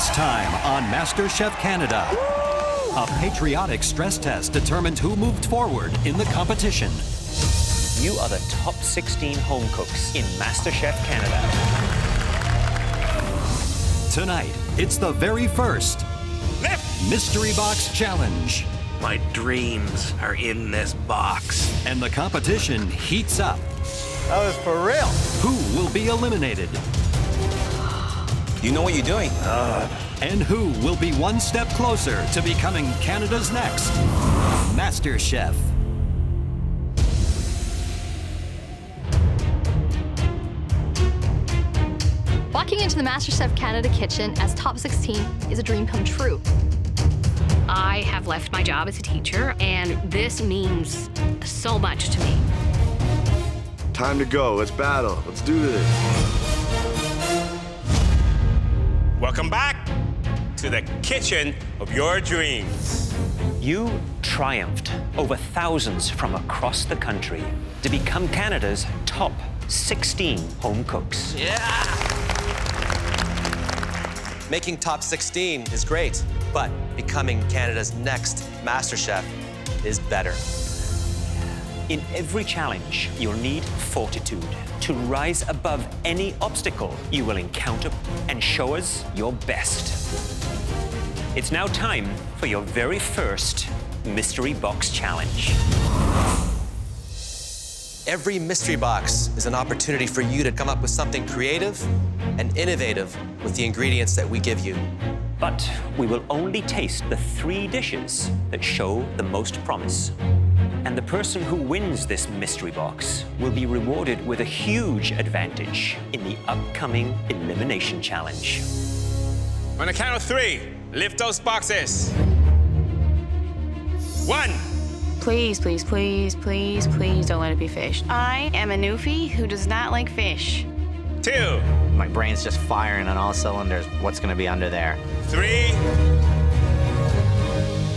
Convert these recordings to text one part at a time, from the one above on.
This time on MasterChef Canada, a patriotic stress test determined who moved forward in the competition. You are the top 16 home cooks in MasterChef Canada. Tonight, it's the very first Mystery Box Challenge. My dreams are in this box. And the competition heats up. That was for real. Who will be eliminated? You know what you're doing. And who will be one step closer to becoming Canada's next MasterChef? Walking into the MasterChef Canada kitchen as top 16 is a dream come true. I have left my job as a teacher, and this means so much to me. Time to go. Let's battle. Let's do this. Welcome back to the kitchen of your dreams. You triumphed over thousands from across the country to become Canada's top 16 home cooks. Making top 16 is great, but becoming Canada's next MasterChef is better. In every challenge, you'll need fortitude to rise above any obstacle you will encounter and show us your best. It's now time for your very first Mystery Box Challenge. Every mystery box is an opportunity for you to come up with something creative and innovative with the ingredients that we give you. But we will only taste the 3 dishes that show the most promise. And the person who wins this mystery box will be rewarded with a huge advantage in the upcoming elimination challenge. On the count of 3, lift those boxes. 1. Please, please, please, please, please don't let it be fish. I am a newfie who does not like fish. 2. My brain's just firing on all cylinders. What's going to be under there? 3.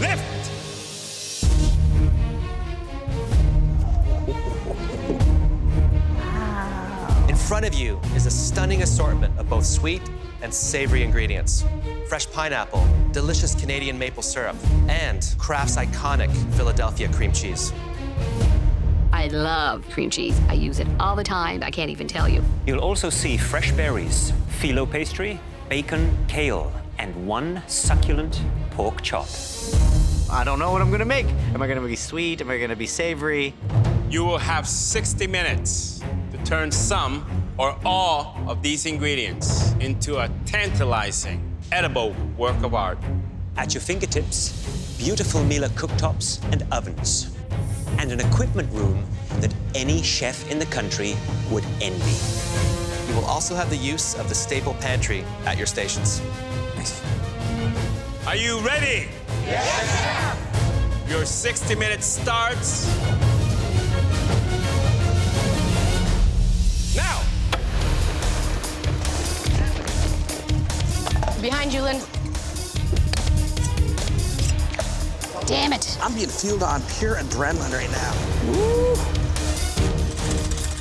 Lift. In front of you is a stunning assortment of both sweet and savory ingredients. Fresh pineapple, delicious Canadian maple syrup, and Kraft's iconic Philadelphia cream cheese. I love cream cheese. I use it all the time. I can't even tell you. You'll also see fresh berries, phyllo pastry, bacon, kale, and 1 succulent pork chop. I don't know what I'm going to make. Am I going to be sweet? Am I going to be savory? You will have 60 minutes to turn some or all of these ingredients into a tantalizing, edible work of art. At your fingertips, beautiful Miele cooktops and ovens, and an equipment room that any chef in the country would envy. You will also have the use of the staple pantry at your stations. Are you ready? Yes! Your 60 minutes starts now. Behind you, Lynn. Damn it. I'm being fueled on pure adrenaline right now. Woo.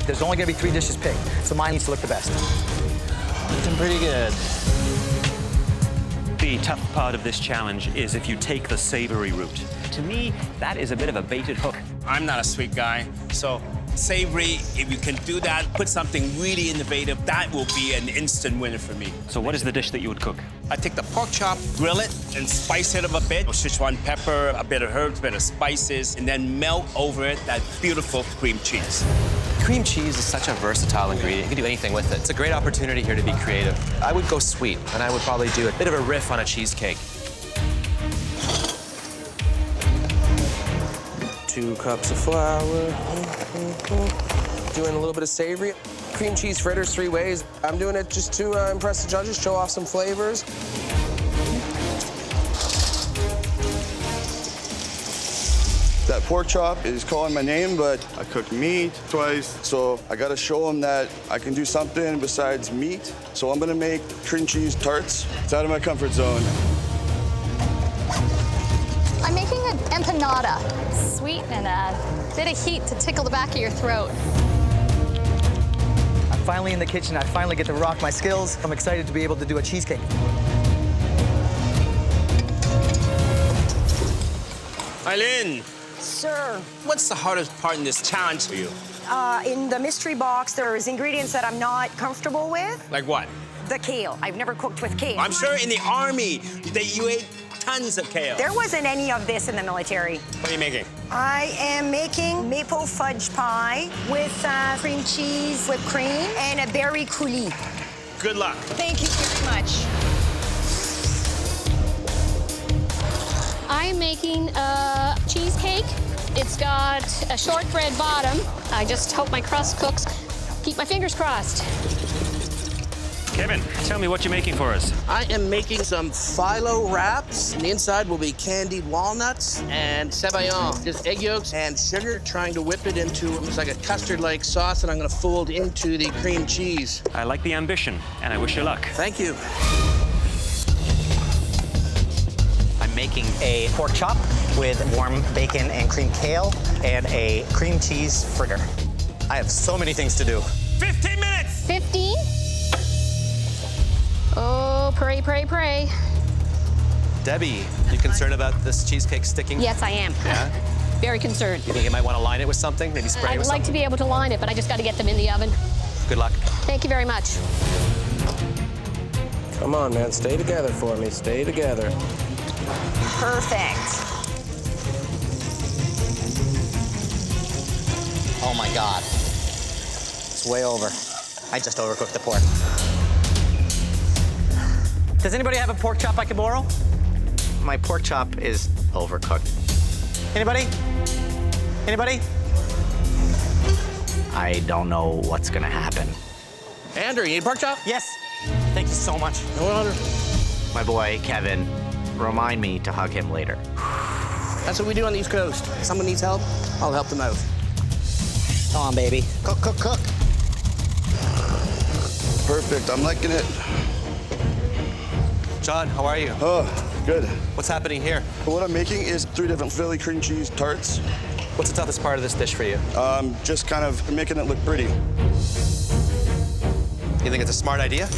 There's only going to be 3 dishes picked, so mine needs to look the best. Looking pretty good. The tough part of this challenge is if you take the savory route. To me, that is a bit of a baited hook. I'm not a sweet guy, so savory, if you can do that, put something really innovative, that will be an instant winner for me. So what is the dish that you would cook? I take the pork chop, grill it, and spice it up a bit. Sichuan pepper, a bit of herbs, a bit of spices, and then melt over it that beautiful cream cheese. Cream cheese is such a versatile ingredient. You can do anything with it. It's a great opportunity here to be creative. I would go sweet, and I would probably do a bit of a riff on a cheesecake. 2 cups of flour. Doing a little bit of savory. Cream cheese fritters 3 ways. I'm doing it just to impress the judges, show off some flavors. That pork chop is calling my name, but I cook meat twice, so I gotta show them that I can do something besides meat. So I'm gonna make cream cheese tarts. It's out of my comfort zone. I'm making an empanada, sweet and a bit of heat to tickle the back of your throat. I'm finally in the kitchen. I finally get to rock my skills. I'm excited to be able to do a cheesecake. Eileen, Sir, what's the hardest part in this challenge for you? in the mystery box, there's ingredients that I'm not comfortable with. Like what? The kale. I've never cooked with kale. I'm sure in the army that you ate tons of kale. There wasn't any of this in the military. What are you making? I am making maple fudge pie with cream cheese, whipped cream, and a berry coulis. Good luck. Thank you very much. I'm making a cheesecake. It's got a shortbread bottom. I just hope my crust cooks. Keep my fingers crossed. Kevin, tell me what you're making for us. I am making some phyllo wraps. And the inside will be candied walnuts and cebayon, just egg yolks and sugar, trying to whip it into almost like a custard-like sauce that I'm gonna fold into the cream cheese. I like the ambition, and I wish you luck. Thank you. I'm making a pork chop with warm bacon and cream kale and a cream cheese fritter. I have so many things to do. 15 minutes! 15? Oh, pray, pray, pray. Debbie, you concerned about this cheesecake sticking? Yes, I am. Yeah? Very concerned. You think you might want to line it with something? Maybe spray it I'd with like something? to be able to line it, but I just got to get them in the oven. Good luck. Thank you very much. Come on, man, stay together for me, stay together. Perfect. Oh my God. It's way over. I just overcooked the pork. Does anybody have a pork chop I can borrow? My pork chop is overcooked. Anybody? Anybody? I don't know what's gonna happen. Andrew, you need a pork chop? Yes. Thank you so much. No wonder. My boy, Kevin, remind me to hug him later. That's what we do on the East Coast. If someone needs help, I'll help them out. Come on, baby. Cook, cook, cook. Perfect. I'm liking it. John, how are you? Oh, good. What's happening here? What I'm making is 3 different Philly cream cheese tarts. What's the toughest part of this dish for you? Just kind of making it look pretty. You think it's a smart idea?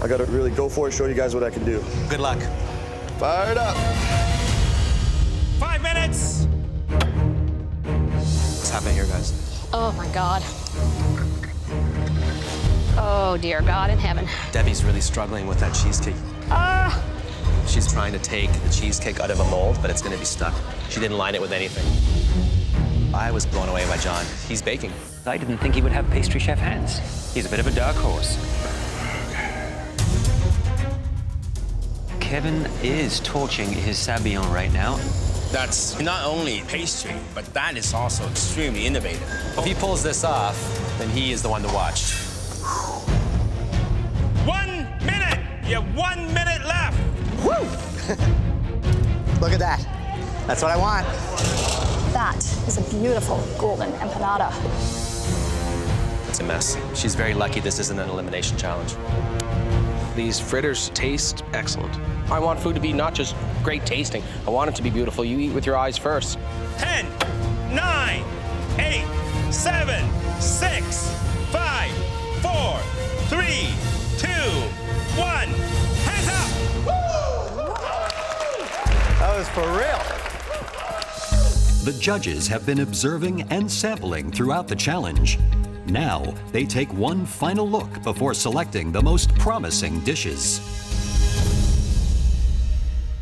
I gotta really go for it, show you guys what I can do. Good luck. Fired up. 5 minutes! What's happening here, guys? Oh, my God. Oh, dear God in heaven. Debbie's really struggling with that cheesecake. She's trying to take the cheesecake out of a mold, but it's going to be stuck. She didn't line it with anything. I was blown away by John. He's baking. I didn't think he would have pastry chef hands. He's a bit of a dark horse. Kevin is torching his sabayon right now. That's not only pastry, but that is also extremely innovative. If he pulls this off, then he is the one to watch. 1 minute! You have 1 minute left! Woo! Look at that. That's what I want. That is a beautiful golden empanada. It's a mess. She's very lucky this isn't an elimination challenge. These fritters taste excellent. I want food to be not just great tasting. I want it to be beautiful. You eat with your eyes first. 10, 9, 8, 7, 6, 5, 4, 3, 2, 1. Hands up! That was for real. The judges have been observing and sampling throughout the challenge. Now, they take one final look before selecting the most promising dishes.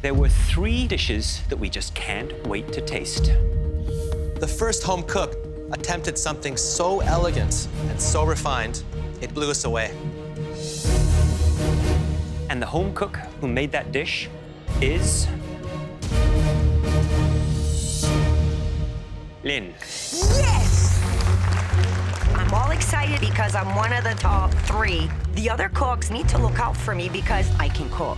There were 3 dishes that we just can't wait to taste. The first home cook attempted something so elegant and so refined, it blew us away. And the home cook who made that dish is... Lynn. Yes! I'm all excited because I'm one of the top 3. The other cooks need to look out for me because I can cook.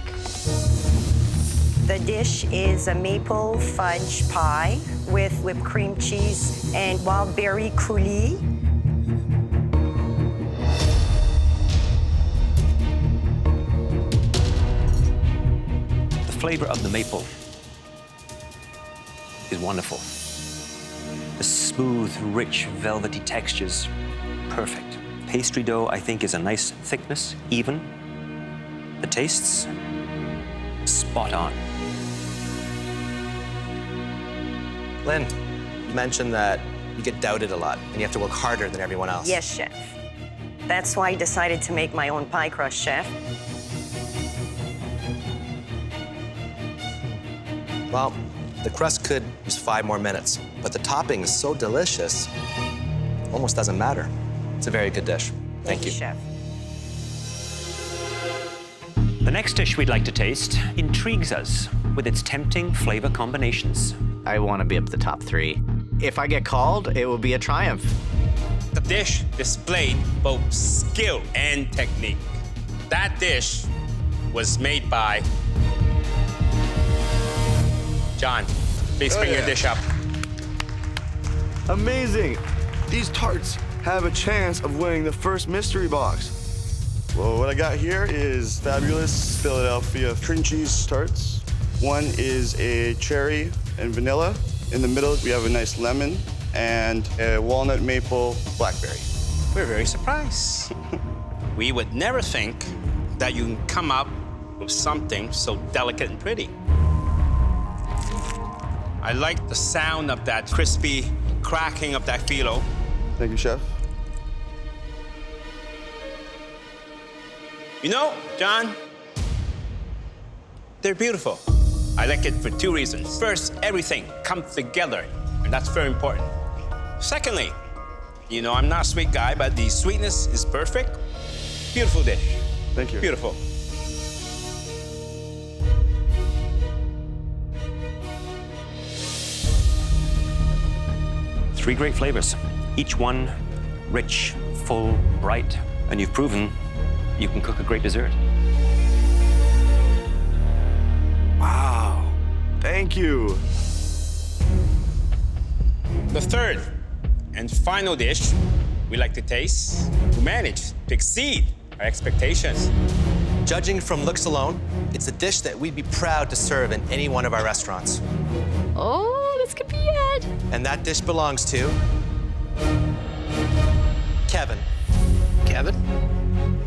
The dish is a maple fudge pie with whipped cream cheese and wild berry coulis. The flavor of the maple is wonderful. The smooth, rich, velvety textures, perfect. Pastry dough, I think, is a nice thickness, even. The tastes, spot on. Lynn, you mentioned that you get doubted a lot and you have to work harder than everyone else. Yes, chef. That's why I decided to make my own pie crust, chef. Well, the crust could use 5 more minutes, but the topping is so delicious, it almost doesn't matter. It's a very good dish. Thank you. Chef. The next dish we'd like to taste intrigues us with its tempting flavor combinations. I want to be up the top 3. If I get called, it will be a triumph. The dish displayed both skill and technique. That dish was made by John. Please bring your dish up. Amazing! These tarts have a chance of winning the first mystery box. Well, what I got here is fabulous Philadelphia cream cheese tarts. One is a cherry and vanilla. In the middle, we have a nice lemon and a walnut maple blackberry. We're very surprised. We would never think that you can come up with something so delicate and pretty. I like the sound of that crispy cracking of that phyllo. Thank you, Chef. You know, John, they're beautiful. I like it for 2 reasons. First, everything comes together, and that's very important. Secondly, you know, I'm not a sweet guy, but the sweetness is perfect. Beautiful dish. Thank you. Beautiful. Three great flavors, each one rich, full, bright, and you've proven you can cook a great dessert. Wow. Thank you. The third and final dish we like to taste, we managed to exceed our expectations. Judging from looks alone, it's a dish that we'd be proud to serve in any one of our restaurants. Oh, this could be it. And that dish belongs to Kevin. Kevin?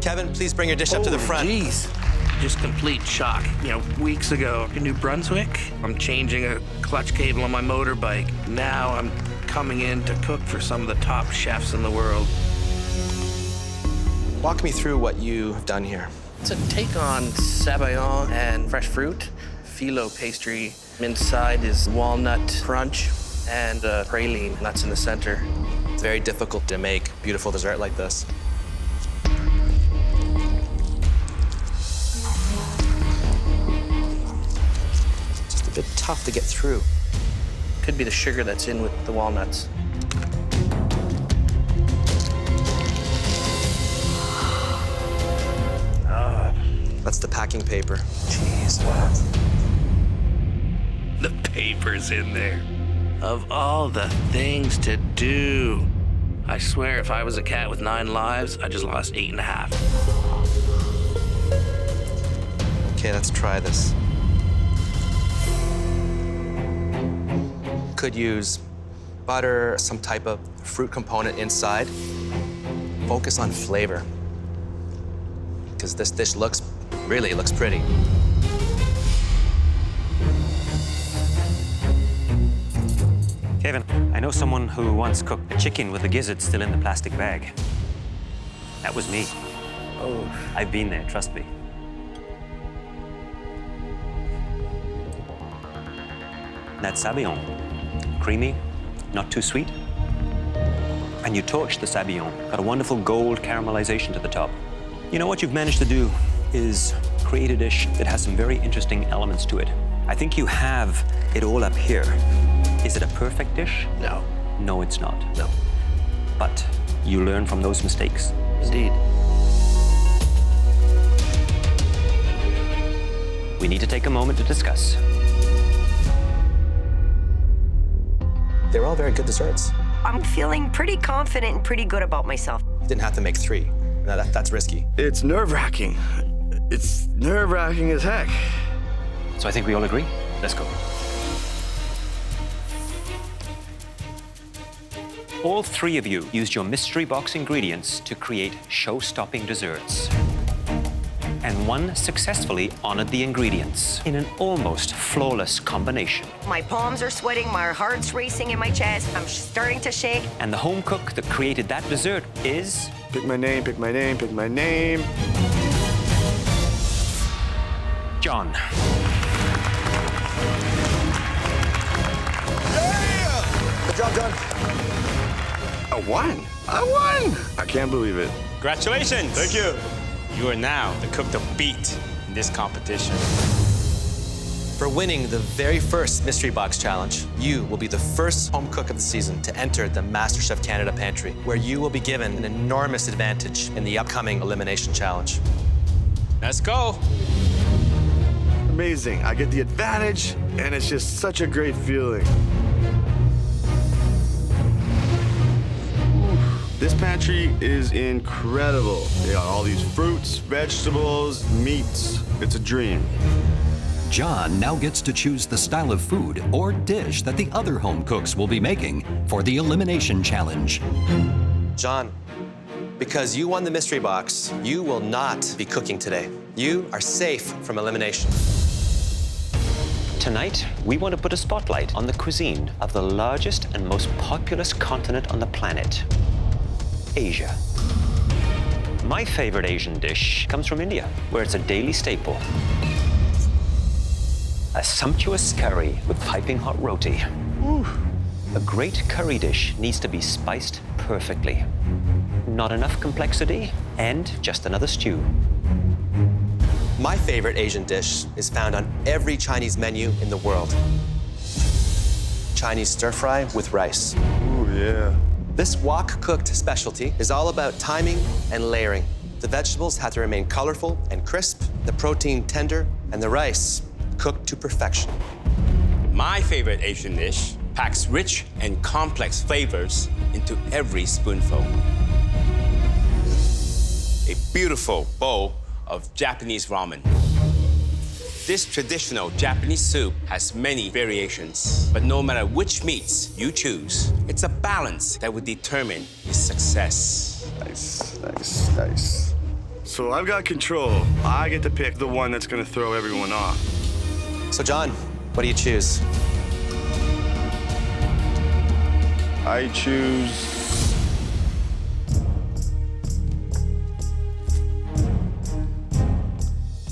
Kevin, please bring your dish up to the front. Jeez. Just complete shock. You know, weeks ago in New Brunswick, I'm changing a clutch cable on my motorbike. Now I'm coming in to cook for some of the top chefs in the world. Walk me through what you have done here. It's a take on sabayon and fresh fruit, phyllo pastry. Inside is walnut crunch and praline nuts in the center. It's very difficult to make beautiful dessert like this. Just a bit tough to get through. Could be the sugar that's in with the walnuts. That's the packing paper. Jeez, wow. The paper's in there. Of all the things to do. I swear if I was a cat with 9 lives, I just lost 8.5. Okay, let's try this. Could use butter, some type of fruit component inside. Focus on flavor. Because this dish really looks pretty. Kevin, I know someone who once cooked a chicken with the gizzard still in the plastic bag. That was me. Oh. I've been there, trust me. That sabayon, creamy, not too sweet. And you torched the sabayon, got a wonderful gold caramelization to the top. You know what you've managed to do is create a dish that has some very interesting elements to it. I think you have it all up here. Is it a perfect dish? No. No, it's not. No. But you learn from those mistakes. Indeed. We need to take a moment to discuss. They're all very good desserts. I'm feeling pretty confident and pretty good about myself. You didn't have to make 3. No, that's risky. It's nerve-wracking. It's nerve-wracking as heck. So I think we all agree. Let's go. All 3 of you used your mystery box ingredients to create show-stopping desserts. and one successfully honored the ingredients in an almost flawless combination. My palms are sweating, my heart's racing in my chest, I'm starting to shake. And the home cook that created that dessert is... Pick my name, pick my name, pick my name. John. Good job, John. I won. I won. I can't believe it. Congratulations. Thank you. You are now the cook to beat in this competition. For winning the very first Mystery Box Challenge, you will be the first home cook of the season to enter the MasterChef Canada pantry, where you will be given an enormous advantage in the upcoming Elimination Challenge. Let's go. Amazing. I get the advantage, and it's just such a great feeling. This pantry is incredible. They got all these fruits, vegetables, meats. It's a dream. John now gets to choose the style of food or dish that the other home cooks will be making for the Elimination Challenge. John, because you won the Mystery Box, you will not be cooking today. You are safe from elimination. Tonight, we want to put a spotlight on the cuisine of the largest and most populous continent on the planet, Asia. My favorite Asian dish comes from India, where it's a daily staple. A sumptuous curry with piping hot roti. Ooh. A great curry dish needs to be spiced perfectly. Not enough complexity, and just another stew. My favorite Asian dish is found on every Chinese menu in the world. Chinese stir fry with rice. Ooh, yeah. This wok-cooked specialty is all about timing and layering. The vegetables have to remain colorful and crisp, the protein tender, and the rice cooked to perfection. My favorite Asian dish packs rich and complex flavors into every spoonful. A beautiful bowl of Japanese ramen. This traditional Japanese soup has many variations, but no matter which meats you choose, it's a balance that will determine its success. Nice, nice, nice. So I've got control. I get to pick the one that's gonna throw everyone off. So John, what do you choose? I choose...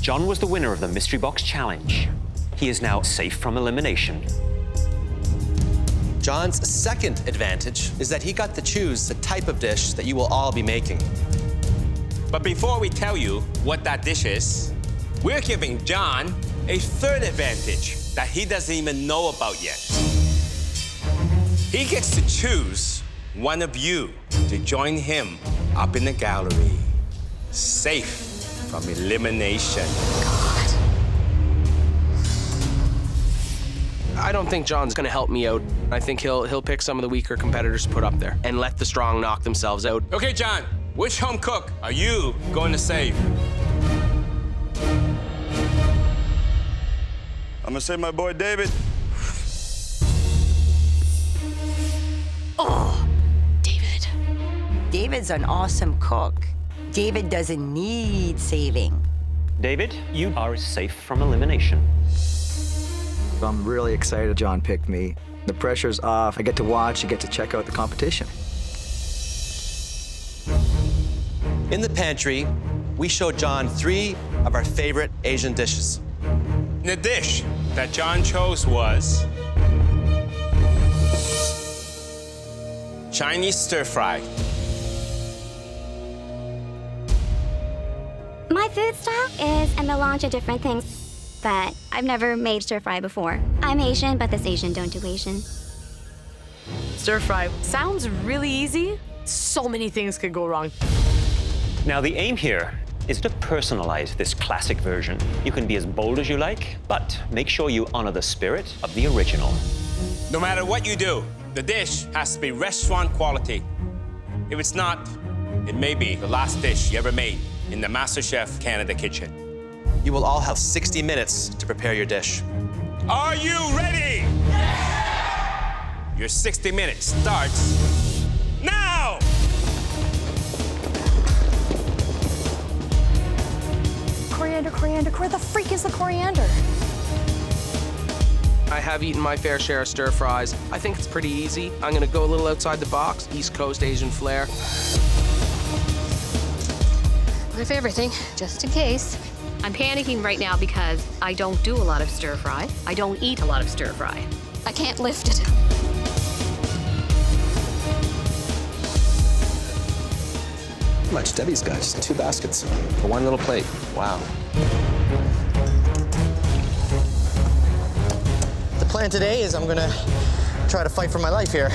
John was the winner of the Mystery Box Challenge. He is now safe from elimination. John's second advantage is that he got to choose the type of dish that you will all be making. But before we tell you what that dish is, we're giving John a third advantage that he doesn't even know about yet. He gets to choose one of you to join him up in the gallery, safe from elimination. God. I don't think John's gonna help me out. I think he'll pick some of the weaker competitors to put up there and let the strong knock themselves out. Okay, John, which home cook are you going to save? I'm gonna save my boy David. Oh, David. David's an awesome cook. David doesn't need saving. David, you are safe from elimination. I'm really excited John picked me. The pressure's off. I get to watch, I get to check out the competition. In the pantry, we showed John 3 of our favorite Asian dishes. The dish that John chose was Chinese stir fry. My food style is a melange of different things, but I've never made stir fry before. I'm Asian, but this Asian don't do Asian. Stir fry sounds really easy. So many things could go wrong. Now, the aim here is to personalize this classic version. You can be as bold as you like, but make sure you honor the spirit of the original. No matter what you do, the dish has to be restaurant quality. If it's not, it may be the last dish you ever made in the MasterChef Canada kitchen. You will all have 60 minutes to prepare your dish. Are you ready? Yes! Your 60 minutes starts now! coriander. Where the freak is the coriander? I have eaten my fair share of stir fries. I think it's pretty easy. I'm gonna go a little outside the box, East Coast Asian flair. My favorite thing, just in case. I'm panicking right now because I don't do a lot of stir fry. I don't eat a lot of stir fry. I can't lift it. How much Debbie's got? Just 2 baskets for 1 little plate. Wow. The plan today is I'm gonna try to fight for my life here.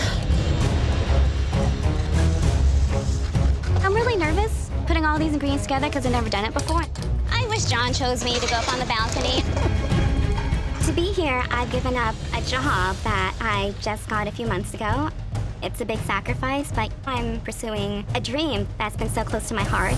I'm really nervous putting all these ingredients together because I've never done it before. I wish John chose me to go up on the balcony. To be here, I've given up a job that I just got a few months ago. It's a big sacrifice, but I'm pursuing a dream that's been so close to my heart.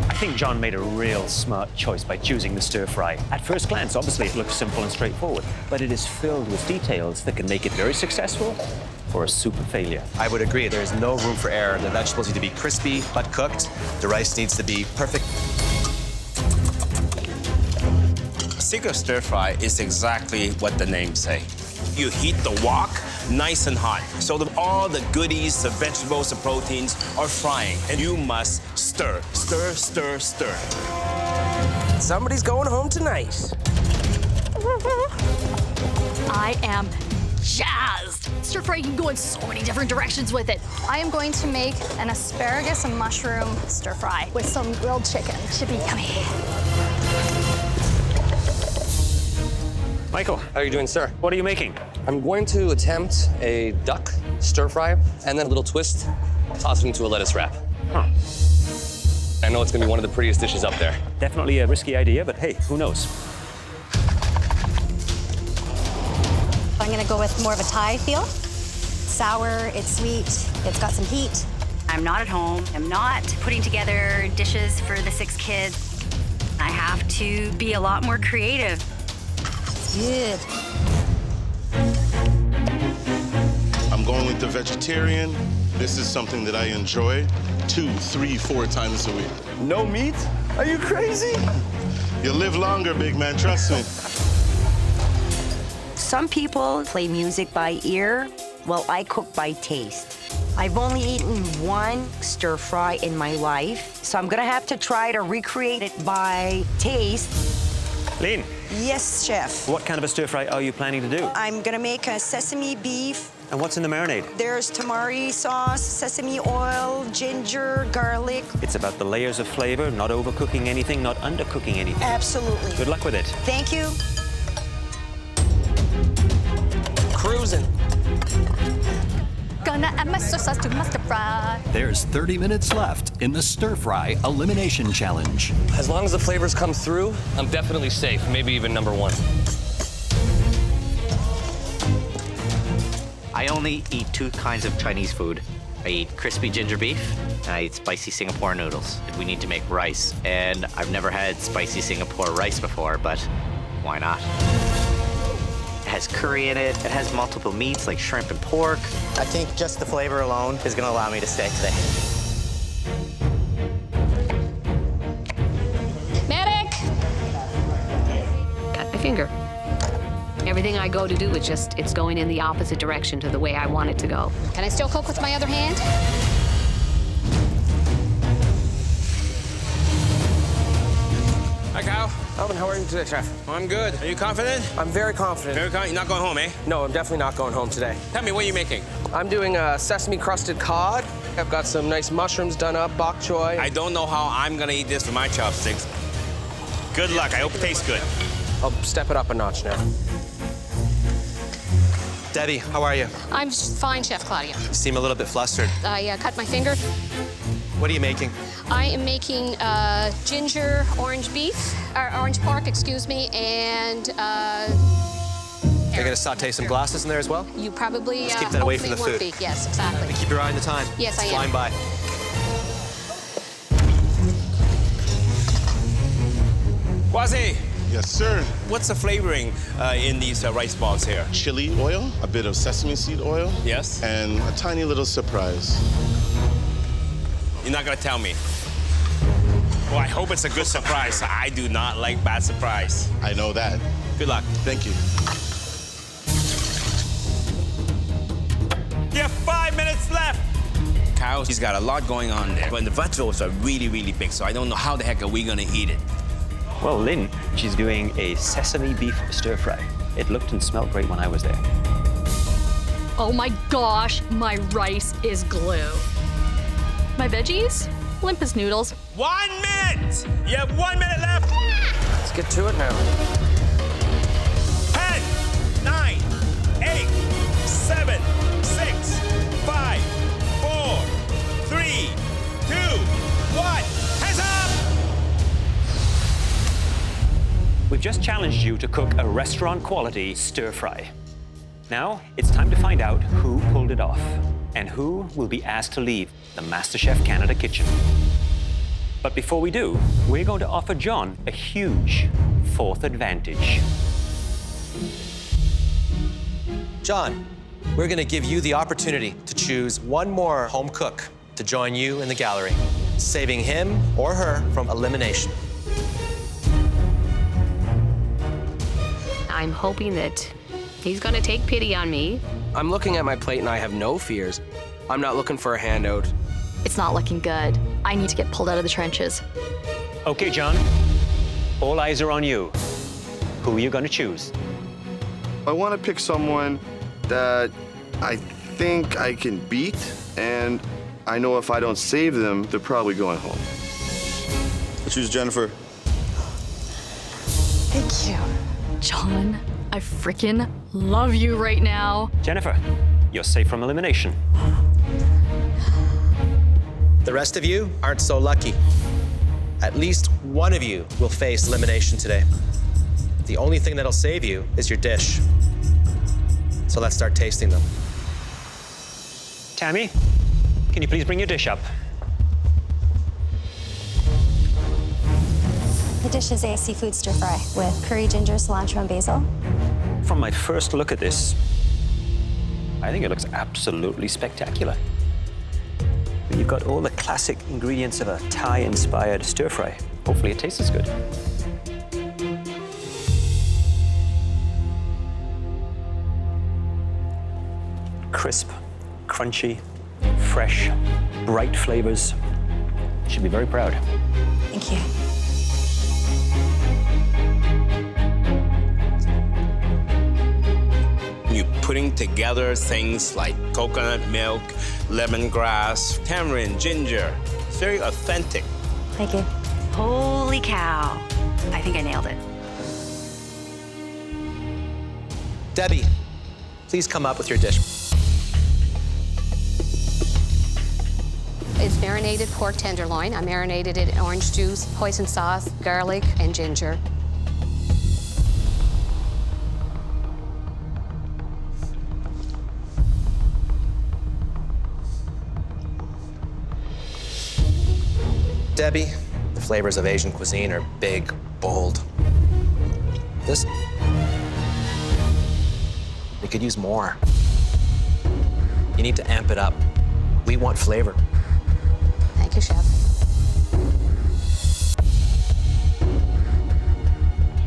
I think John made a real smart choice by choosing the stir fry. At first glance, obviously, it looks simple and straightforward, but it is filled with details that can make it very successful or a super failure. I would agree. There is no room for error. The vegetables need to be crispy but cooked. The rice needs to be perfect. The secret of stir fry is exactly what the name say. You heat the wok nice and hot, so that all the goodies, the vegetables, the proteins are frying, and you must stir, stir, stir, stir. Somebody's going home tonight. I am jazzed. Stir fry, you can go in so many different directions with it. I am going to make an asparagus and mushroom stir fry with some grilled chicken. Should be yummy. Michael, How are you doing, sir? what are you making? I'm going to attempt a duck stir fry and then a little twist, toss it into a lettuce wrap. Huh. I know it's gonna be one of the prettiest dishes up there. Definitely a risky idea, but hey, who knows? I'm gonna go with more of a Thai feel. Sour, it's sweet, it's got some heat. I'm not at home. I'm not putting together dishes for the 6 kids. I have to be a lot more creative. Good. I'm going with the vegetarian. This is something that I enjoy 2, 3, 4 times a week. No meat? Are you crazy? You'll live longer, big man, trust me. Some people play music by ear. Well, I cook by taste. I've only eaten 1 stir fry in my life, so I'm gonna have to try to recreate it by taste. Lynn, Yes, chef. what kind of a stir fry are you planning to do? I'm gonna make a sesame beef. And what's in the marinade? There's tamari sauce, sesame oil, ginger, garlic. It's about the layers of flavor, not overcooking anything, not undercooking anything. Absolutely. Good luck with it. Thank you. Cruising. Gonna add my soy sauce to my stir fry. There's 30 minutes left in the Stir Fry Elimination Challenge. As long as the flavors come through, I'm definitely safe, maybe even number 1. I only eat 2 kinds of Chinese food. I eat crispy ginger beef, and I eat spicy Singapore noodles. We need to make rice, and I've never had spicy Singapore rice before, but why not? It has curry in it. It has multiple meats like shrimp and pork. I think just the flavor alone is gonna allow me to stay today. Medic! Got my finger. Everything I go to do, it's going in the opposite direction to the way I want it to go. Can I still cook with my other hand? Hi, Kyle. Alvin, how are you today, chef? I'm good. Are you confident? I'm very confident. Very confident? You're not going home, eh? No, I'm definitely not going home today. Tell me, what are you making? I'm doing a sesame-crusted cod. I've got some nice mushrooms done up, bok choy. I don't know how I'm gonna eat this with my chopsticks. Good luck. I hope it tastes good. I'll step it up a notch now. Debbie, how are you? I'm fine, Chef Claudia. You seem a little bit flustered. I cut my finger. What are you making? I am making ginger orange beef, or orange pork, excuse me, and Are you gonna saute some glasses in there as well? you probably Let's keep that away from hopefully the won't food. be. Yes, exactly. Keep your eye on the time. Yes, I It's am. flying by. Kwasi, Yes, sir. what's the flavoring in these rice balls here? Chili oil, a bit of sesame seed oil, Yes? and a tiny little surprise. You're not gonna tell me. Well, I hope it's a good surprise. I do not like bad surprise. I know that. Good luck. Thank you. You have 5 minutes left. Kyle, he's got a lot going on there. But the vegetables are really, really big, so I don't know how the heck are we gonna eat it. Well, Lynn, she's doing a sesame beef stir fry. It looked and smelled great when I was there. Oh my gosh, my rice is glue. My veggies? Limp as noodles. 1 minute! You have 1 minute left. Let's get to it now. 10, 9, 8, 7, 6, 5, 4, 3, 2, 1. Hands up! We've just challenged you to cook a restaurant-quality stir fry. Now, it's time to find out who pulled it off and who will be asked to leave the MasterChef Canada kitchen. But before we do, we're going to offer John a huge fourth advantage. John, we're going to give you the opportunity to choose one more home cook to join you in the gallery, saving him or her from elimination. I'm hoping that he's gonna take pity on me. I'm looking at my plate and I have no fears. I'm not looking for a handout. It's not looking good. I need to get pulled out of the trenches. Okay, John, all eyes are on you. Who are you going to choose? I want to pick someone that I think I can beat, and I know if I don't save them, they're probably going home. I choose Jennifer. Thank you. John, I freaking love you right now. Jennifer, you're safe from elimination. The rest of you aren't so lucky. At least one of you will face elimination today. The only thing that'll save you is your dish. So let's start tasting them. Tammy, can you please bring your dish up? The dish is a seafood stir fry with curry, ginger, cilantro, and basil. From my first look at this, I think it looks absolutely spectacular. You've got all the classic ingredients of a Thai-inspired stir fry. Hopefully it tastes as good. Crisp, crunchy, fresh, bright flavors. You should be very proud. Thank you. You're putting together things like coconut milk, lemongrass, tamarind, ginger. It's very authentic. Thank you. Holy cow. I think I nailed it. Debbie, please come up with your dish. It's marinated pork tenderloin. I marinated it in orange juice, hoisin sauce, garlic, and ginger. Debbie, the flavors of Asian cuisine are big, bold. This, we could use more. You need to amp it up. We want flavor. Thank you, Chef.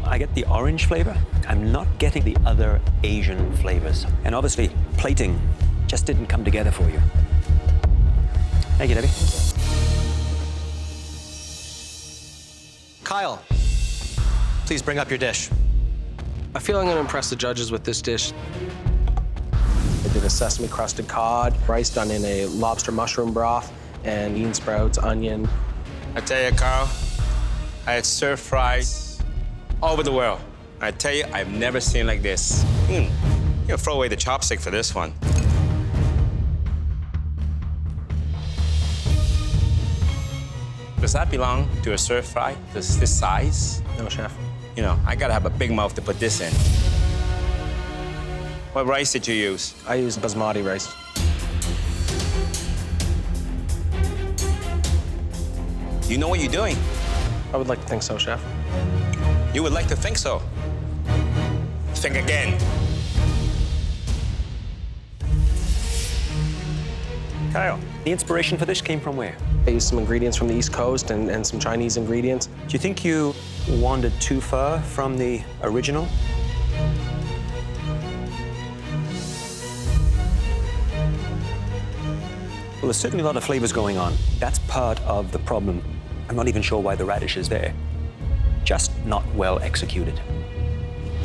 I get the orange flavor. I'm not getting the other Asian flavors. And obviously, plating just didn't come together for you. Thank you, Debbie. Kyle, please bring up your dish. I feel I'm gonna impress the judges with this dish. I did a sesame crusted cod, rice done in a lobster mushroom broth, and bean sprouts, onion. I tell you, Carl, I had stir fries all over the world. I tell you, I've never seen like this. You know, throw away the chopstick for this one. Does that belong to a stir fry? This size? No, Chef. You know, I gotta have a big mouth to put this in. What rice did you use? I used basmati rice. You know what you're doing? I would like to think so, Chef. You would like to think so. Think again. Kyle, the inspiration for this came from where? I used some ingredients from the East Coast and some Chinese ingredients. Do you think you wandered too far from the original? Well, there's certainly a lot of flavors going on. That's part of the problem. I'm not even sure why the radish is there. Just not well executed.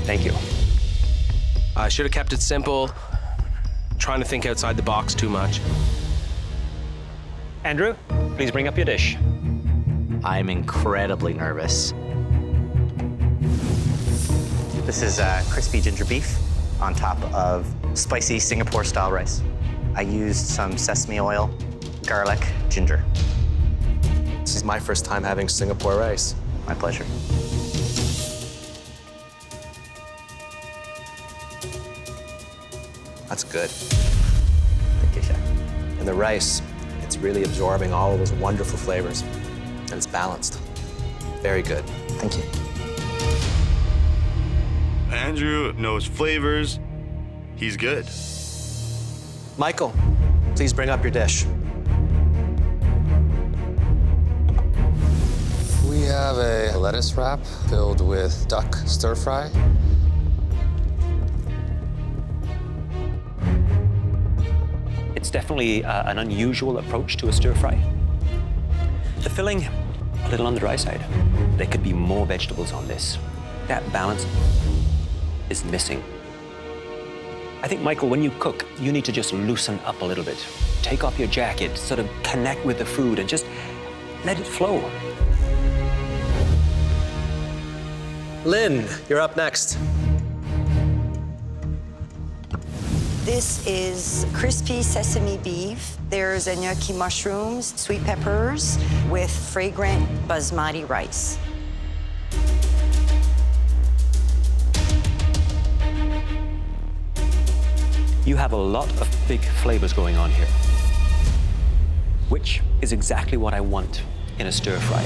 Thank you. I should have kept it simple, trying to think outside the box too much. Andrew, please bring up your dish. I'm incredibly nervous. This is crispy ginger beef on top of spicy Singapore-style rice. I used some sesame oil, garlic, ginger. This is my first time having Singapore rice. My pleasure. That's good. Thank you, Chef. And the rice, it's really absorbing all of those wonderful flavors. And it's balanced. Very good. Thank you. Andrew knows flavors. He's good. Michael, please bring up your dish. We have a lettuce wrap filled with duck stir fry. It's definitely an unusual approach to a stir fry. The filling, a little on the dry side. There could be more vegetables on this. That balance is missing. I think, Michael, when you cook, you need to just loosen up a little bit. Take off your jacket, sort of connect with the food, and just let it flow. Lynn, you're up next. This is crispy sesame beef. There's enoki mushrooms, sweet peppers with fragrant basmati rice. You have a lot of big flavors going on here, which is exactly what I want in a stir fry.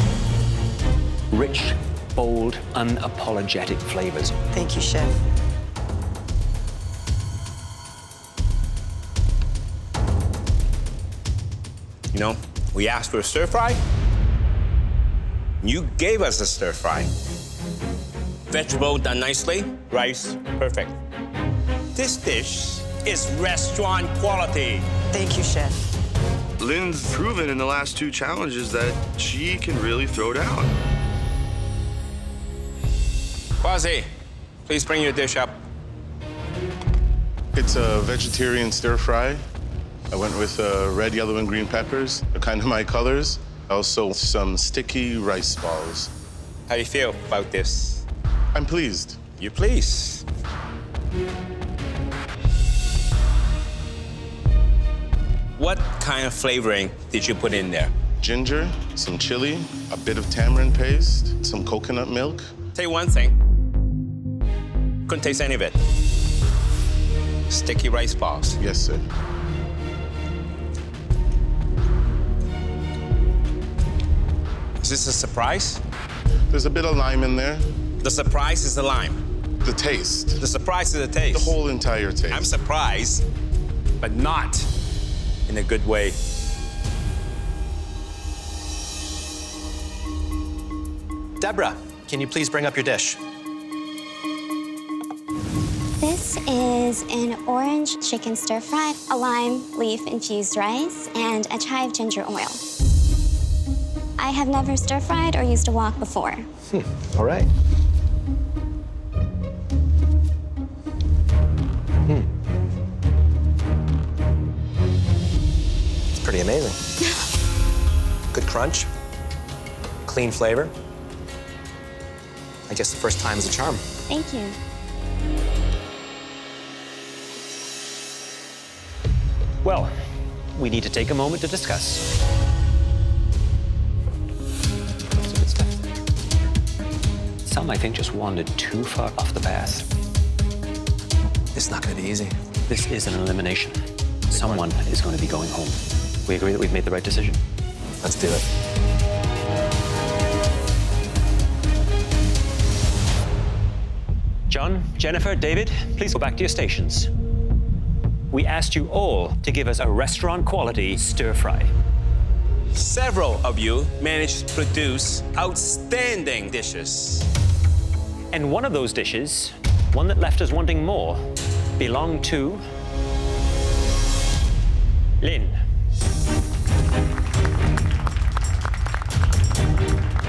Rich, bold, unapologetic flavors. Thank you, Chef. You know, we asked for a stir fry. You gave us a stir fry. Vegetable done nicely, rice perfect. This dish is restaurant quality. Thank you, Chef. Lynn's proven in the last 2 challenges that she can really throw down. Kwasi, please bring your dish up. It's a vegetarian stir fry. I went with red, yellow, and green peppers. They're kind of my colors. Also, some sticky rice balls. How do you feel about this? I'm pleased. You're pleased. What kind of flavoring did you put in there? Ginger, some chili, a bit of tamarind paste, some coconut milk. Tell you one thing. Couldn't taste any of it. Sticky rice balls. Yes, sir. Is this a surprise? There's a bit of lime in there. The surprise is the lime. The taste. The surprise is the taste. The whole entire taste. I'm surprised, but not in a good way. Deborah, can you please bring up your dish? This is an orange chicken stir fry, a lime leaf infused rice, and a chive ginger oil. I have never stir fried or used a wok before. All right. It's pretty amazing. Good crunch, clean flavor. I guess the first time is a charm. Thank you. Well, we need to take a moment to discuss. Some, I think, just wandered too far off the path. This is not going to be easy. This is an elimination. Someone is going to be going home. We agree that we've made the right decision? Let's do it. John, Jennifer, David, please go back to your stations. We asked you all to give us a restaurant-quality stir fry. Several of you managed to produce outstanding dishes. And one of those dishes, one that left us wanting more, belonged to Lynn.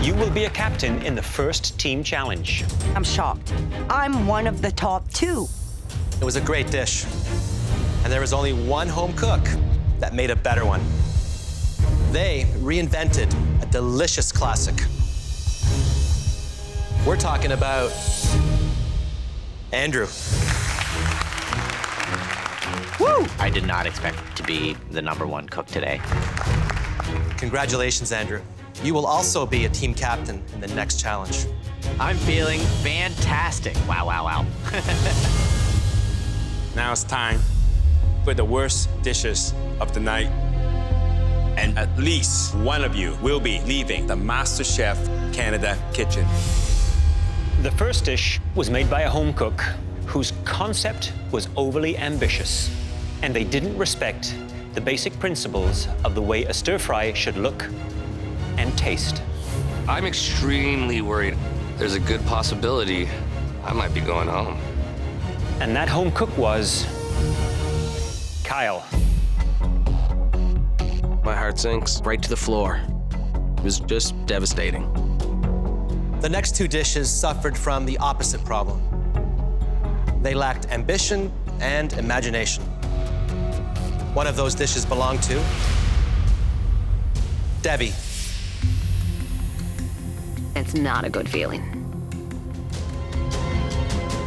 You will be a captain in the first team challenge. I'm shocked. I'm one of the top 2. It was a great dish. And there was only one home cook that made a better one. They reinvented a delicious classic. We're talking about Andrew. Woo! I did not expect to be the #1 cook today. Congratulations, Andrew. You will also be a team captain in the next challenge. I'm feeling fantastic. Wow, wow, wow. Now it's time for the worst dishes of the night. And at least one of you will be leaving the MasterChef Canada kitchen. The first dish was made by a home cook whose concept was overly ambitious, and they didn't respect the basic principles of the way a stir fry should look and taste. I'm extremely worried. There's a good possibility I might be going home. And that home cook was Kyle. My heart sinks right to the floor. It was just devastating. The next 2 dishes suffered from the opposite problem. They lacked ambition and imagination. One of those dishes belonged to Debbie. It's not a good feeling.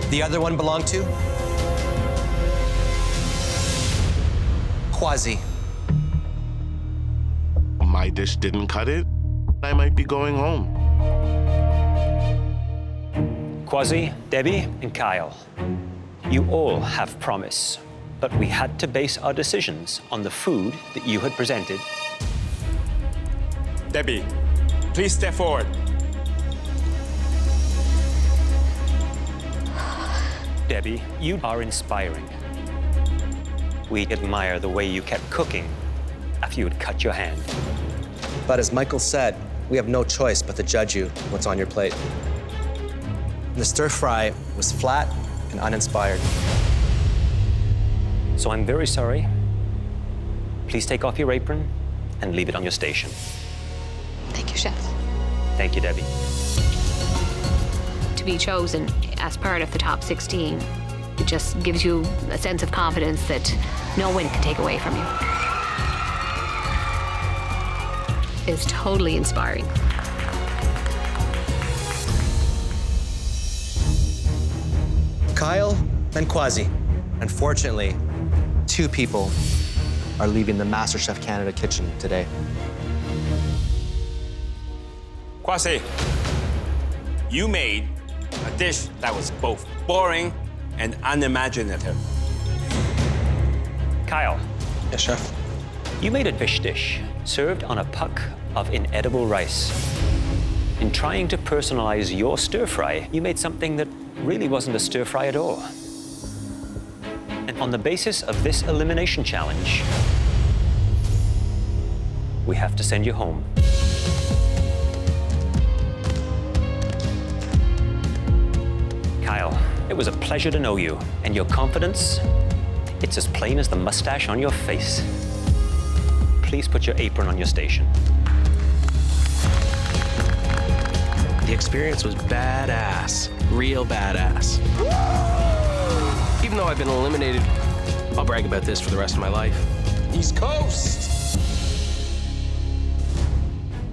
The other one belonged to Kwasi. My dish didn't cut it. I might be going home. Kwasi, Debbie, and Kyle, you all have promise, but we had to base our decisions on the food that you had presented. Debbie, please step forward. Debbie, you are inspiring. We admire the way you kept cooking after you had cut your hand. But as Michael said, we have no choice but to judge you what's on your plate. The stir fry was flat and uninspired. So I'm very sorry. Please take off your apron and leave it on your station. Thank you, Chef. Thank you, Debbie. To be chosen as part of the top 16, it just gives you a sense of confidence that no one can take away from you. It's totally inspiring. Kyle and Kwasi. Unfortunately, 2 people are leaving the MasterChef Canada kitchen today. Kwasi, you made a dish that was both boring and unimaginative. Kyle. Yes, Chef. You made a fish dish served on a puck of inedible rice. In trying to personalize your stir fry, you made something that really wasn't a stir fry at all. And on the basis of this elimination challenge, we have to send you home. Kyle, it was a pleasure to know you, and your confidence, it's as plain as the mustache on your face. Please put your apron on your station. The experience was badass, real badass. Even though I've been eliminated, I'll brag about this for the rest of my life. East Coast!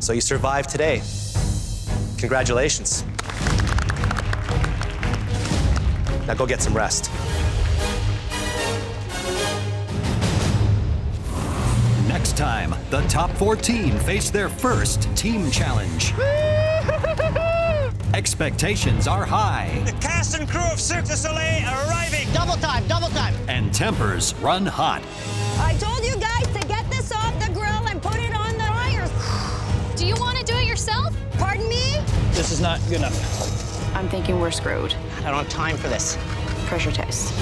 So you survived today. Congratulations. Now go get some rest. Next time, the top 14 face their first team challenge. Expectations are high. The cast and crew of Cirque du Soleil are arriving. Double time, double time. And tempers run hot. I told you guys to get this off the grill and put it on the fryers. Do you want to do it yourself? Pardon me? This is not good enough. I'm thinking we're screwed. I don't have time for this. Pressure test.